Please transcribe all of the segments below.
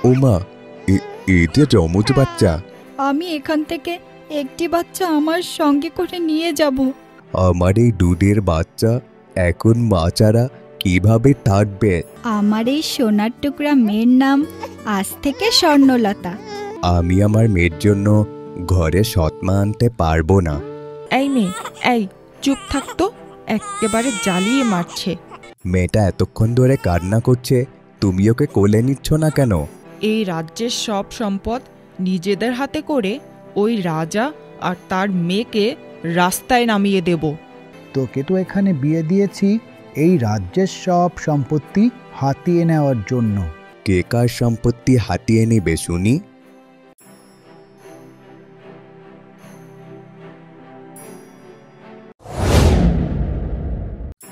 ওমা, এটা যমজ বাচ্চা। আমি এখান থেকে একটি বাচ্চা আমার সঙ্গে করে নিয়ে যাব। আমার এই দুধের বাচ্চা এখন মা ছাড়া কিভাবে থাকবে? আমার এই সোনার টুকরা মেয়ের নাম আজ থেকে স্বর্ণলতা। আমি আমার মেয়ের জন্য ঘরে সৎমা আনতে পারবো না। এই মেয়ে, এই চুপ থাকতো, একেবারে জ্বালিয়ে মারছে। মেয়েটা এতক্ষণ ধরে কান্না করছে, তুমি ওকে কোলে নিচ্ছ না কেন? এই রাজ্যের সব সম্পদ নিজেদের হাতে করে ওই রাজা আর তার মেয়েকে রাস্তায় নামিয়ে দেব। তোকে তো এখানে বিয়ে দিয়েছি এই রাজ্যের সব সম্পত্তি হাতিয়ে নেওয়ার জন্য। কে কার সম্পত্তি হাতিয়ে নেবে শুনি?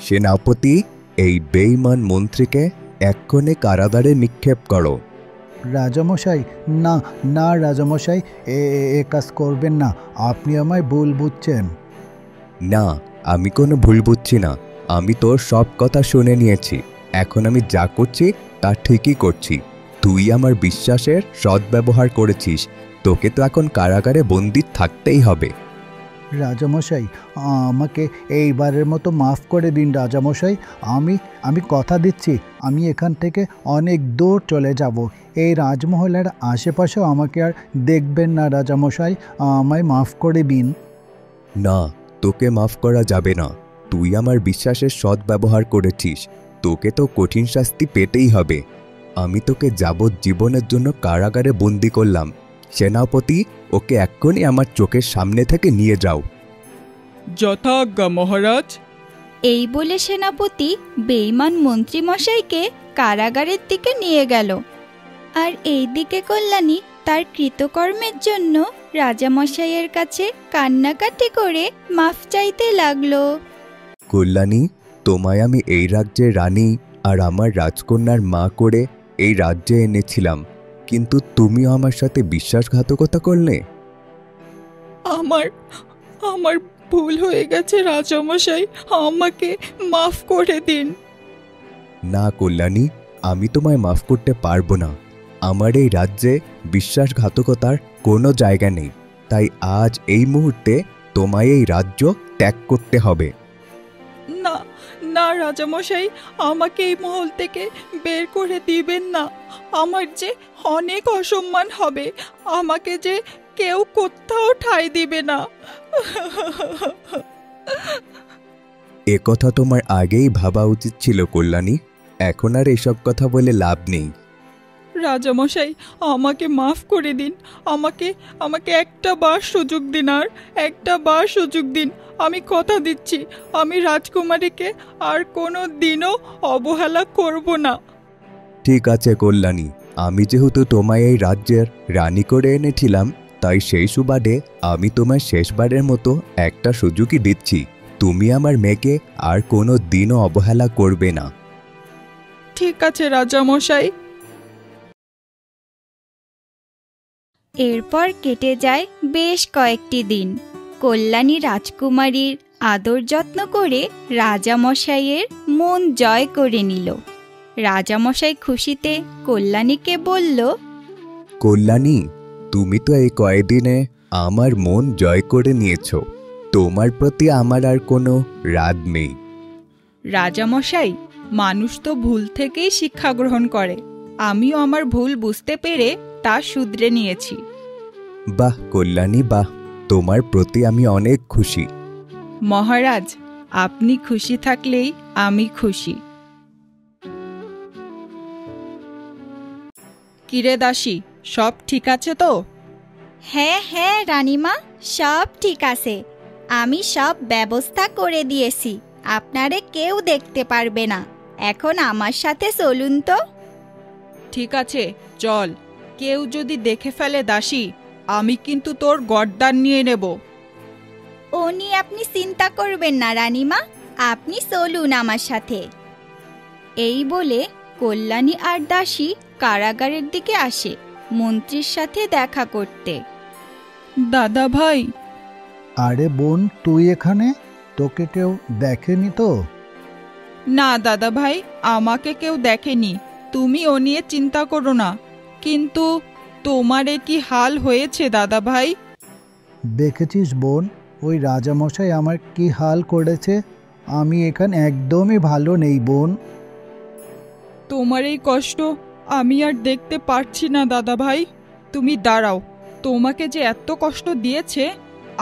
সেনাপতি, এই বেঈমান মন্ত্রীকে এক্ষণে কারাগারে নিক্ষেপ করো। রাজামশাই, না না রাজামশাই, এ কাজ করবেন না, আপনি আমায় ভুল বুঝছেন। না, আমি কোনো ভুল বুঝছি না। আমি তোর সব কথা শুনে নিয়েছি। এখন আমি যা করছি তা ঠিকই করছি। তুই আমার বিশ্বাসের সদ্ব্যবহার করেছিস, তোকে তো এখন কারাগারে বন্দী থাকতেই হবে। রাজামশাই, আমাকে এইবারের মতো মাফ করে দিন রাজামশাই। আমি কথা দিচ্ছি, আমি এখান থেকে অনেক দূর চলে যাব। এই রাজমহলের আশেপাশেও আমাকে আর দেখবেন না রাজামশাই, আমায় মাফ করে দিন। না, তোকে মাফ করা যাবে না। তুই আমার বিশ্বাসের সদ্ব্যবহার করেছিস, তোকে তো কঠিন শাস্তি পেতেই হবে। আমি তোকে যাবজ্জীবনের জন্য কারাগারে বন্দি করলাম। সেনাপতি, ওকে এক্ষুনি আমার চোখের সামনে থেকে নিয়ে যাও। যথাজ্ঞা মহারাজ। এই বলে সেনাপতি বেঈমান মন্ত্রী মশাইকে কারাগারের দিকে নিয়ে গেল। আর এই দিকে কল্যাণী তার কৃতকর্মের জন্য রাজামশাইয়ের কাছে কান্নাকাটি করে মাফ চাইতে লাগলো। কল্যাণী, তোমায় আমি এই রাজ্যের রানী আর আমার রাজকন্যার মা করে এই রাজ্যে এনেছিলাম, কিন্তু তুমিও আমার সাথে বিশ্বাসঘাতকতা করলে। আমার ভুল হয়ে গেছে রাজামশাই, আমাকে মাফ করে দিন। না কল্যাণী, আমি তোমায় মাফ করতে পারবো না। আমার এই রাজ্যে বিশ্বাসঘাতকতার কোনো জায়গা নেই, তাই আজ এই মুহূর্তে তোমায় এই রাজ্য ত্যাগ করতে হবে। না না রাজামশাই, আমাকে এই মহল থেকে বের করে দিবেন না। আমার যে অনেক অসম্মান হবে, আমাকে যে কেউ কোথাও ঠাঁই দিবে না। একথা তোমার আগেই ভাবা উচিত ছিল কল্যাণী। এখন আর এসব কথা বলে লাভ নেই। রাজামশাই, আমাকে মাফ করে দিন। আমাকে একটা বার সুযোগ দিন, আর একটা বার সুযোগ দিন। আমি কথা দিচ্ছি, আমি রাজকুমারীকে আর কোনো দিনও অবহেলা করব না। ঠিক আছে কল্যাণী, আমি যেহেতু তোমায় এই রাজ্যের রানী করে এনেছিলাম, তাই সেই সুবাদে আমি তোমায় শেষবারের মতো একটা সুযোগই দিচ্ছি। তুমি আমার মেয়েকে আর কোনো দিনও অবহেলা করবে না। ঠিক আছে রাজামশাই। এরপর কেটে যায় বেশ কয়েকটি দিন। কল্যাণী রাজকুমারীর আদর যত্ন করে রাজামশাইয়ের মন জয় করে নিল। রাজামশাই খুশিতে কল্যাণীকে বলল, কল্যাণী, তুমি তো এই কয়েকদিনে আমার মন জয় করে নিয়েছ। তোমার প্রতি আমার আর কোনো রাগ নেই। রাজামশাই, মানুষ তো ভুল থেকেই শিক্ষা গ্রহণ করে। আমিও আমার ভুল বুঝতে পেরে তা শুধরে নিয়েছি। বাহ কল্যাণী, বাহ, তোমার প্রতি আমি অনেক খুশি। মহারাজ, আপনি খুশি থাকলেই আমি খুশি। কিরে দাসী, সব ঠিক আছে তো? হ্যাঁ হ্যাঁ রানীমা, সব ঠিক আছে। আমি সব ব্যবস্থা করে দিয়েছি, আপনারে কেউ দেখতে পারবে না। এখন আমার সাথে চলুন তো। ঠিক আছে, চল। কেউ যদি দেখে ফেলে দাসী, আমি কিন্তু তোর গর্দান নিয়ে নেব। ও নিয়ে আপনি চিন্তা করবেন না রানীমা, আপনি চলুন আমার সাথে। এই বলে কল্যাণী আর দাসী কারাগারের দিকে আসে মন্ত্রীর সাথে দেখা করতে। দাদা ভাই। আরে বোন, তুই এখানে? তোকে কেউ দেখেনি তো? না দাদা ভাই, আমাকে কেউ দেখেনি। তুমি ও নিয়ে চিন্তা করো না। কিন্তু তোমারে কি হাল হয়েছে দাদা ভাই? দেখেছিস বোন, ওই রাজামশাই আমার কি হাল করেছে। আমি এখানে একদমই ভালো নেই বোন। তোমার এই কষ্ট আমি আর দেখতে পারছি না দাদা ভাই। তুমি দাঁড়াও, তোমাকে যে এত কষ্ট দিয়েছে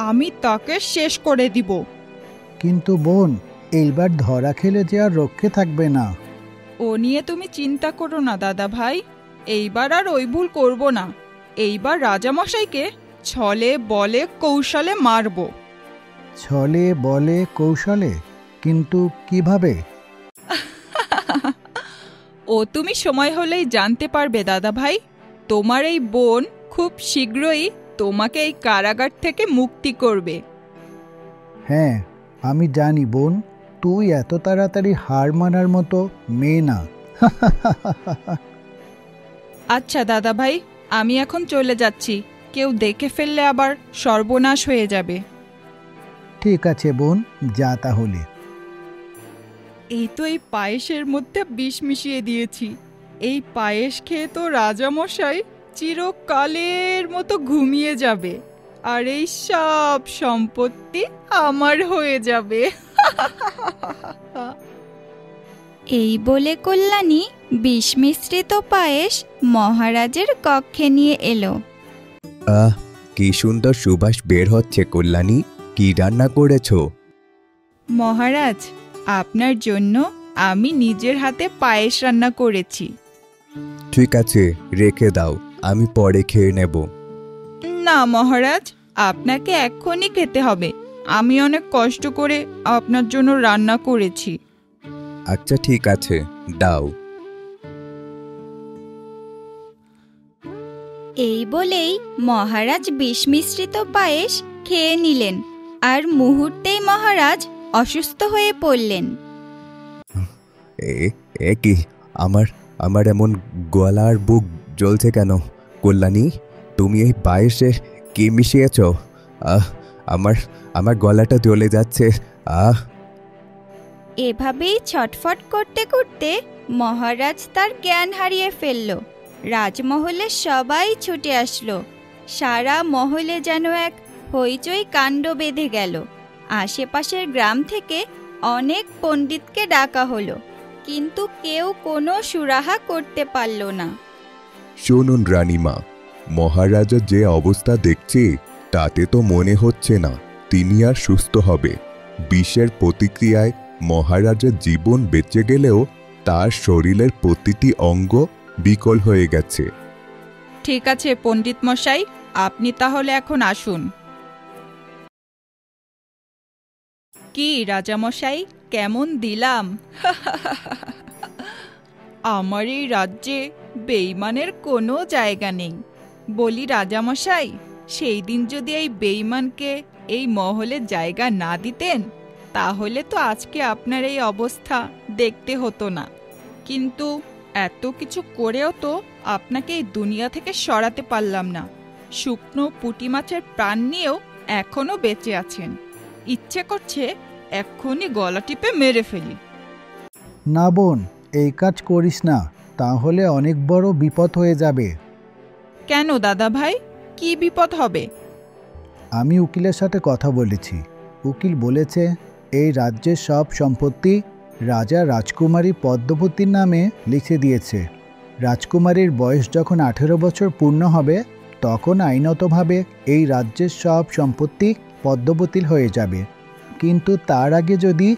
আমি তাকে শেষ করে দিব। কিন্তু বোন, এইবার ধরা খেলে যে আর রক্ষে থাকবে না। ও নিয়ে তুমি চিন্তা করো না দাদা ভাই, এইবার আর ওই ভুল করব না। এইবার রাজামশাইকে ছলে বলে কৌশলে মারব। ছলে বলে কৌশলে? কিন্তু কিভাবে? ও তুমি সময় হলেই জানতে পারবে দাদা ভাই। তোমার এই বোন খুব শীঘ্রই তোমাকে এই কারাগার থেকে মুক্তি করবে। হ্যাঁ, আমি জানি বোন, তুই এত তাড়াতাড়ি হার মানার মতো মেয়ে না। আচ্ছা দাদা ভাই, আমি এখন চলে যাচ্ছি। কেউ দেখে ফেললে আবার সর্বনাশ হয়ে যাবে। ঠিক আছে বোন, যা তাহলে। এই তো এই পায়েসের মধ্যে বিষ মিশিয়ে দিয়েছি। এই পায়েস খেয়ে তো রাজামশাই চিরকালের মতো ঘুমিয়ে যাবে, আর এই সব সম্পত্তি আমার হয়ে যাবে। এই বলে কল্যাণী বিষ মিশ্রিত পায়েস মহারাজের কক্ষে নিয়ে এলো। আহ, কি সুন্দর সুবাস বের হচ্ছে কল্যাণী। কি রান্না করেছো? মহারাজ, আপনার জন্য আমি নিজের হাতে পায়েস রান্না করেছি। ঠিক আছে, রেখে দাও, আমি পরে খেয়ে নেব। না মহারাজ, আপনাকে এক্ষুনি খেতে হবে। আমি অনেক কষ্ট করে আপনার জন্য রান্না করেছি। আচ্ছা ঠিক আছে, দাও। এই বলেই মহারাজ বিষ মিশ্রিত পায়েস খেয়ে নিলেন, আর মুহূর্তেই মহারাজ অসুস্থ হয়ে পড়লেন। এ কি, আমার আমার এমন গলা আর বুক জ্বলছে কেন? কল্যাণী, তুমি এই পায়েসে কি মিশিয়েছ? আমার আমার গলাটা জ্বলে যাচ্ছে। এভাবেই ছটফট করতে করতে মহারাজ তার জ্ঞান হারিয়ে ফেলল। রাজমহলে সবাই ছুটে আসলো। সারা মহলে যেন এক হইচই কাণ্ড বেঁধে গেল। আশেপাশের গ্রাম থেকে অনেক পণ্ডিতকে ডাকা হলো, কিন্তু কেউ কোনো সুরাহা করতে পারল না। শুনুন রানীমা, মহারাজা যে অবস্থা দেখছি তাতে তো মনে হচ্ছে না তিনি আর সুস্থ হবে। বিষের প্রতিক্রিয়ায় মহারাজার জীবন বেঁচে গেলেও তার শরীরের প্রতিটি অঙ্গ বিকল হয়ে গেছে। ঠিক আছে পণ্ডিত মশাই, আপনি তাহলে এখন আসুন। কি রাজামশাই, কেমন দিলাম? আমার এই রাজ্যে বেঈমানের কোনো জায়গা নেই। বলি রাজামশাই, সেই দিন যদি এই বেঈমানকে এই মহলে জায়গা না দিতেন তাহলে তো আজকে আপনার এই অবস্থা দেখতে হতো না। কিন্তু এত কিছু করেও তো আপনাকে এই দুনিয়া থেকে সরাতে পারলাম না। শুকনো পুঁটি মাছের প্রাণ নিয়েও এখনো বেঁচে আছেন। ইচ্ছে করছে এক্ষুনি গলা টিপে মেরে ফেলি। না বোন, এই কাজ করিস না, তাহলে অনেক বড় বিপদ হয়ে যাবে। কেন দাদা ভাই, কি বিপদ হবে? আমি উকিলের সাথে কথা বলেছি। উকিল বলেছে এই রাজ্যের সব সম্পত্তি রাজা রাজকুমারী পদ্মবতীর নামে লিখে দিয়েছে। রাজকুমারীর বয়স যখন 18 বছর পূর্ণ হবে তখন আইনতভাবে এই রাজ্যের সব সম্পত্তি পদ্মবতীর হয়ে যাবে। কিন্তু তার আগে যদি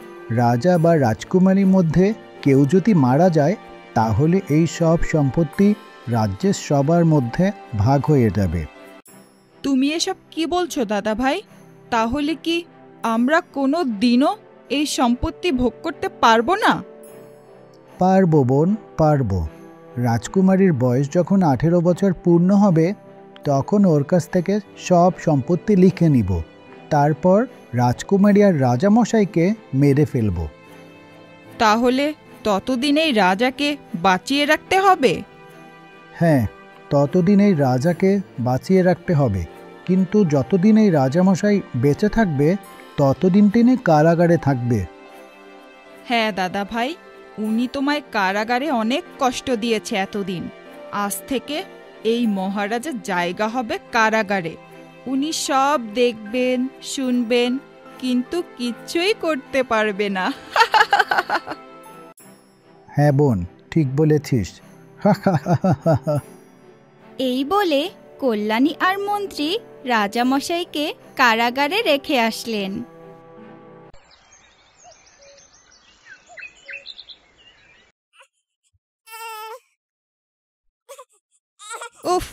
রাজা বা রাজকুমারীর মধ্যে কেউ যদি মারা যায় তাহলে এই সব সম্পত্তি রাজ্যের সবার মধ্যে ভাগ হয়ে যাবে। তুমি এসব কি বলছো দাদা ভাই? তাহলে কি আমরা কোনো দিনও এই সম্পত্তি ভোগ করতে পারবো না? পারবো বোন, পারবো। রাজকুমারীর বয়স যখন 18 বছর পূর্ণ হবে তখন ওর কাছ থেকে সব সম্পত্তি লিখে নিব। তারপর রাজকুমারী আর রাজামশাইকে মেরে ফেলব। তাহলে ততদিন এই রাজাকে বাঁচিয়ে রাখতে হবে? হ্যাঁ, ততদিন এই রাজাকে বাঁচিয়ে রাখতে হবে। কিন্তু যতদিন এই রাজামশাই বেঁচে থাকবে ততদিন তিনি কারাগারে থাকবে। হ্যাঁ দাদা ভাই, উনি তোমায় কারাগারে অনেক কষ্ট দিয়েছে এতদিন। আজ থেকে এই মহারাজের জায়গা হবে কারাগারে। উনি সব দেখবেন, শুনবেন, কিন্তু কিচ্ছুই করতে পারবে না। হ্যাঁ বোন, ঠিক বলেছিস। এই বলে কল্যাণী আর মন্ত্রী রাজামশাইকে কারাগারে রেখে আসলেন। উফ,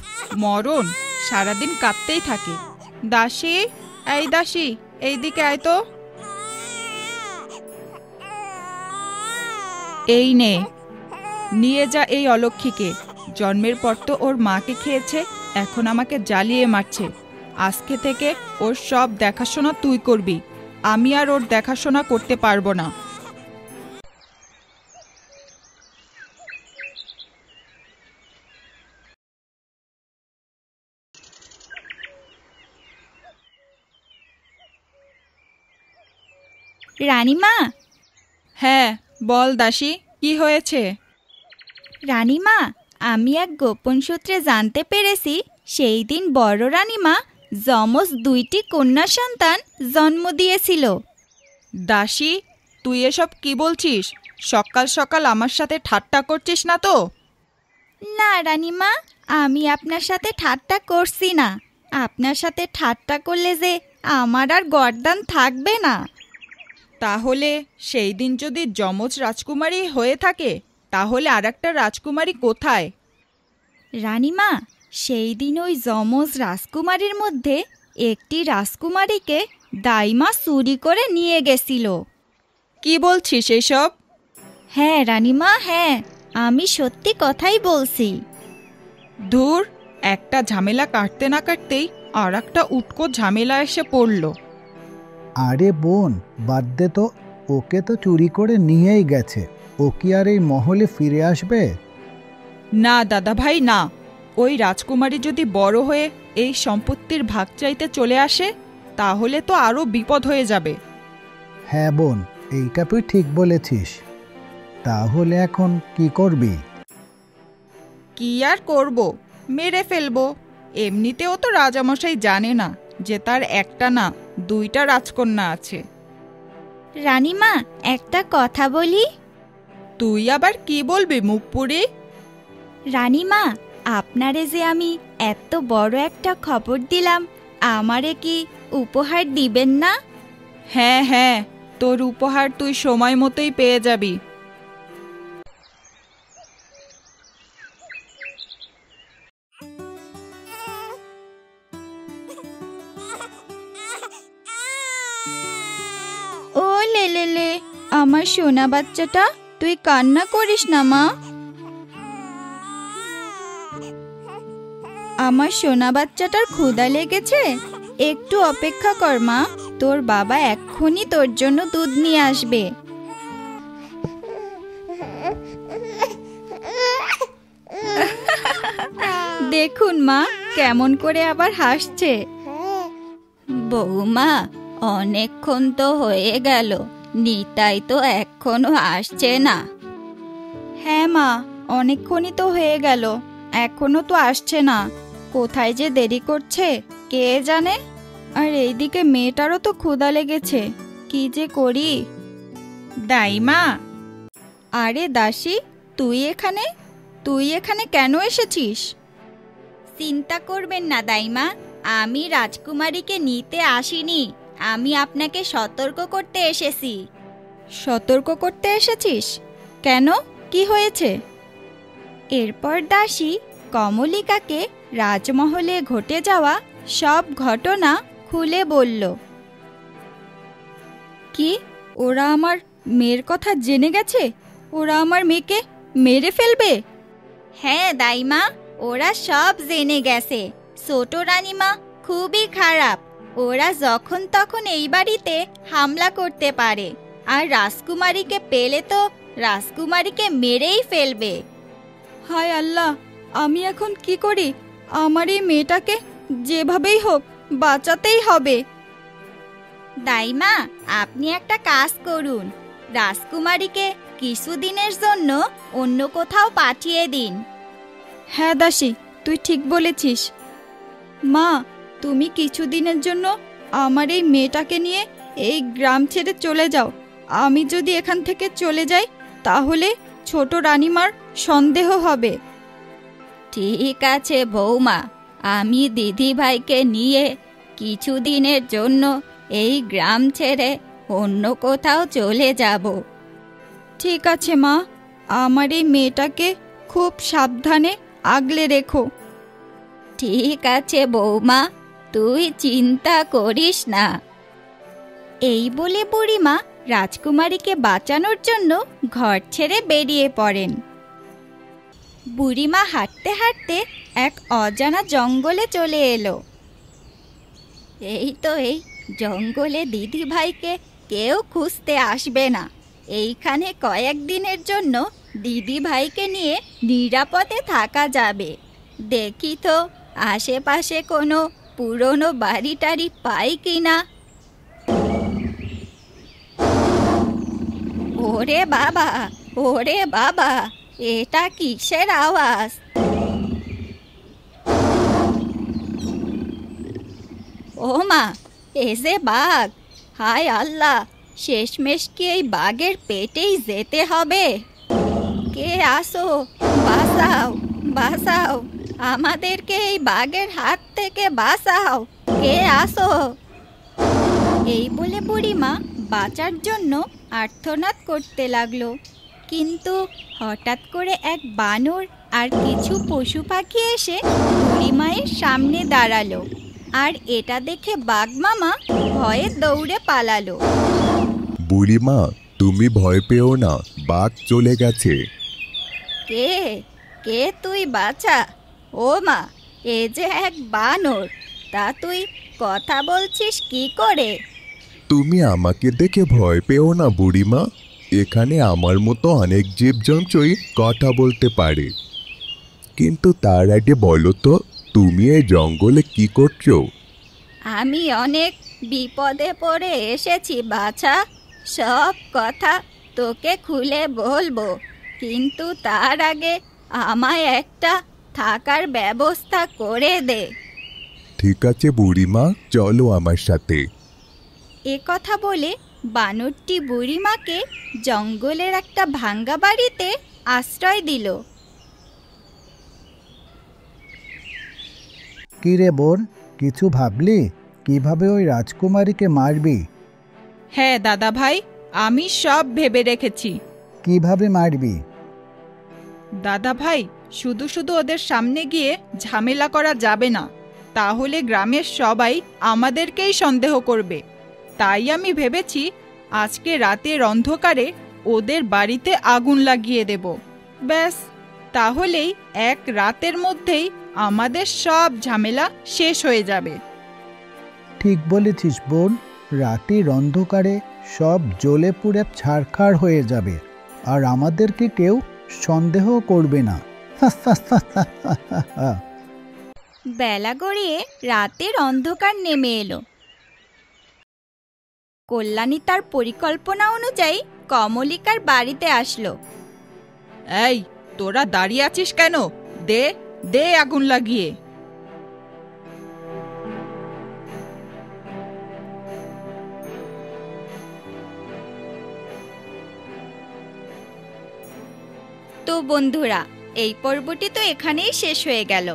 মরণ, সারাদিন কাঁদতেই থাকে। দাসী, এই দাসী, এইদিকে আয় তো। এই নে, নিয়ে যা এই অলক্ষীকে। জন্মের পর তো ওর মাকে খেয়েছে, এখন আমাকে জ্বালিয়ে মারছে। আজকে থেকে ওর সব দেখাশোনা তুই করবি, আমি আর ওর দেখাশোনা করতে পারবো না। রানীমা। হ্যাঁ বল দাসী, কি হয়েছে? রানীমা, আমি এক গোপন সূত্রে জানতে পেরেছি সেই দিন বড় রানীমা যমজ 2টি কন্যা সন্তান জন্ম দিয়েছিল। দাসী, তুই এসব কি বলছিস? সকাল সকাল আমার সাথে ঠাট্টা করছিস না তো? না রানীমা, আমি আপনার সাথে ঠাট্টা করছি না। আপনার সাথে ঠাট্টা করলে যে আমার আর গর্দান থাকবে না। তাহলে সেই দিন যদি যমজ রাজকুমারী হয়ে থাকে, তাহলে আরেকটা রাজকুমারী কোথায়? রানীমা, সেই দিন ওই যমজ রাজকুমারীর মধ্যে একটি রাজকুমারীকে দাইমা চুরি করে নিয়ে গেছিল। কি বলছিস এসব? হ্যাঁ রানীমা, হ্যাঁ, আমি সত্যি কথাই বলছি। ধুর, একটা ঝামেলা কাটতে না কাটতেই আর একটা উটকো ঝামেলা এসে পড়ল। আরে বোন, বাদ দে তো, ওকে তো চুরি করে নিয়েই গেছে। ও কি আর এই মহলে ফিরে আসবে? না দাদা ভাই, না। ওই রাজকুমারী যদি বড় হয়ে এই সম্পত্তির ভাগ চাইতে চলে আসে, তাহলে তো আরো বিপদ হয়ে যাবে। হ্যাঁ বোন, এইটা তুই ঠিক বলেছিস। তাহলে এখন কি করবি? কি আর করব, মেরে ফেলবো। এমনিতেও তো রাজামশাই জানে না যে তার একটা না 2টা রাজকন্যা আছে। রানীমা, একটা কথা বলি। তুই আবার কি বলবি মুখ পুরি? রানীমা, আপনারে যে আমি এত বড় একটা খবর দিলাম, আমারে কি উপহার দিবেন না? হ্যাঁ হ্যাঁ, তোর উপহার তুই সময় মতোই পেয়ে যাবি। ও লেলেলে, আমার সোনা বাচ্চাটা, তুই কান্না করিস না মা। আমার সোনা বাচ্চাটার ক্ষুধা লেগেছে, একটু অপেক্ষা কর মা, তোর বাবা এক্ষুনি তোর জন্য দুধ নিয়ে আসবে। দেখুন মা, কেমন করে আবার হাসছে। বৌমা, অনেকক্ষণ তো হয়ে গেল, নিতাই তো এখনো আসছে না। হ্যাঁ মা, অনেকক্ষণই তো হয়ে গেল, এখনো তো আসছে না। কোথায় যে দেরি করছে কে জানে। আর এইদিকে মেয়েটারও তো ক্ষুধা লেগেছে, কি যে করি। দাইমা। আরে দাসী, তুই এখানে কেন এসেছিস? চিন্তা করবেন না দাইমা, আমি রাজকুমারীকে নিতে আসিনি, আমি আপনাকে সতর্ক করতে এসেছি। সতর্ক করতে এসেছিস? কেন, কি হয়েছে? এরপর দাসী কমলিকাকে রাজমহলে ঘটে যাওয়া সব ঘটনা খুলে বলল। কি, ওরা আমার মেয়ের কথা জেনে গেছে? ওরা আমার মেয়েকে মেরে ফেলবে? হ্যাঁ দাইমা, ওরা সব জেনে গেছে। ছোট রানীমা খুবই খারাপ, ওরা যখন তখন এই বাড়িতে হামলা করতে পারে, আর রাজকুমারীকে পেলে তো রাজকুমারীকে মেরেই ফেলবে। হায় আল্লাহ, আমি এখন কি করি? আমার এই মেয়েটাকে যেভাবেই হোক বাঁচাতেই হবে। দাইমা, আপনি একটা কাজ করুন, রাজকুমারীকে কিছুদিনের জন্য অন্য কোথাও পাঠিয়ে দিন। হ্যাঁ দাসী, তুই ঠিক বলেছিস। মা, তুমি কিছুদিনের জন্য আমার এই মেয়েটাকে নিয়ে এই গ্রাম ছেড়ে চলে যাও। আমি যদি এখান থেকে চলে যাই তাহলে ছোট রানীমার সন্দেহ হবে। ঠিক আছে বৌমা, আমি দিদিভাইকে নিয়ে কিছুদিনের জন্য এই গ্রাম ছেড়ে অন্য কোথাও চলে যাব। ঠিক আছে মা, আমার এই মেয়েটাকে খুব সাবধানে আগলে রেখো। ঠিক আছে বৌমা, তুই চিন্তা করিস না। এই বলে বুড়িমা রাজকুমারীকে বাঁচানোর জন্য ঘর ছেড়ে বেরিয়ে পড়েন। বুড়িমা হাঁটতে হাঁটতে এক অজানা জঙ্গলে চলে এলো। এই জঙ্গলে দিদিভাইকে কেউ খুঁজতে আসবে না। এইখানে কয়েকদিনের জন্য দিদিভাইকে নিয়ে নিরাপদে থাকা যাবে। দেখি তো আশেপাশে কোনো পুরনো বাড়ি টাড়ি পাই কিনা। ওরে বাবা, এটা কিসের আওয়াজ? ও মা, এ যে বাঘ! হায় আল্লাহ, শেষমেশ কি এই বাঘের পেটেই যেতে হবে? কে আসো, বাঁচাও, আমাদেরকে এই বাঘের হাত থেকে বাঁচাও, কে আসো? এই বলে বুড়িমা বাঁচার জন্য আর্তনাদ করতে লাগলো। কিন্তু হঠাৎ করে এক বানর আর কিছু পশু পাখি এসে বুড়িমায়ের সামনে দাঁড়ালো। আর এটা দেখে বাঘ মামা ভয়ে দৌড়ে পালালো। বুড়িমা, তুমি ভয় পেও না, বাঘ চলে গেছে। কে তুই বাছা? ও মা, এ যে এক বানর, তা তুই কথা বলছিস কি করে? তুমি আমাকে দেখে ভয় পেও না বুড়িমা, এখানে আমার মতো অনেক জীবজন্তুই কথা বলতে পারে। কিন্তু তার আগে বলো তো, তুমি এই জঙ্গলে কি করছো? আমি অনেক বিপদে পড়ে এসেছি বাছা, সব কথা তোকে খুলে বলবো, কিন্তু তার আগে আমায় একটা থাকার ব্যবস্থা করে দে। ঠিক আছে বুড়িমা, চলো আমার সাথে। এ কথা বলে বানরটি বুড়িমাকে জঙ্গলের একটা ভাঙ্গা বাড়িতে আশ্রয় দিল। কি রে বোন, কিছু ভাবলি? কিভাবে ওই রাজকুমারীকে মারবি? হ্যাঁ দাদা ভাই, আমি সব ভেবে রেখেছি। কিভাবে মারবি? দাদা ভাই, শুধু শুধু ওদের সামনে গিয়ে ঝামেলা করা যাবে না, তাহলে গ্রামের সবাই আমাদেরকেই সন্দেহ করবে। তাই আমি ভেবেছি আজকে রাতের অন্ধকারে ওদের বাড়িতে আগুন লাগিয়ে দেব। ব্যাস, তাহলেই এক রাতের মধ্যেই আমাদের সব ঝামেলা শেষ হয়ে যাবে। ঠিক বলেছিস বোন, রাতের অন্ধকারে সব জ্বলে পুড়ে ছারখার হয়ে যাবে, আর আমাদেরকে কেউ সন্দেহ করবে না। বেলা গড়িয়ে রাতের অন্ধকার নেমে এলো। কল্যাণী তার পরিকল্পনা অনুযায়ী কমলিকার বাড়িতে আসলো। এই, তোরা দাঁড়িয়ে আছিস কেন? দে আগুন লাগিয়ে। তো বন্ধুরা, এই পর্বটি তো এখানেই শেষ হয়ে গেল।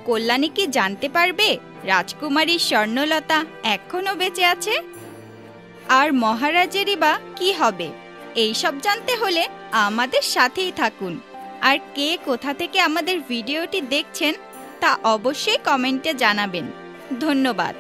কল্যাণী কি জানতে পারবে রাজকুমারী স্বর্ণলতা এখনো বেঁচে আছে? আর মহারাজেরই বা কি হবে? এইসব জানতে হলে আমাদের সাথেই থাকুন। আর কে কোথা থেকে আমাদের ভিডিওটি দেখছেন তা অবশ্যই কমেন্টে জানাবেন। ধন্যবাদ।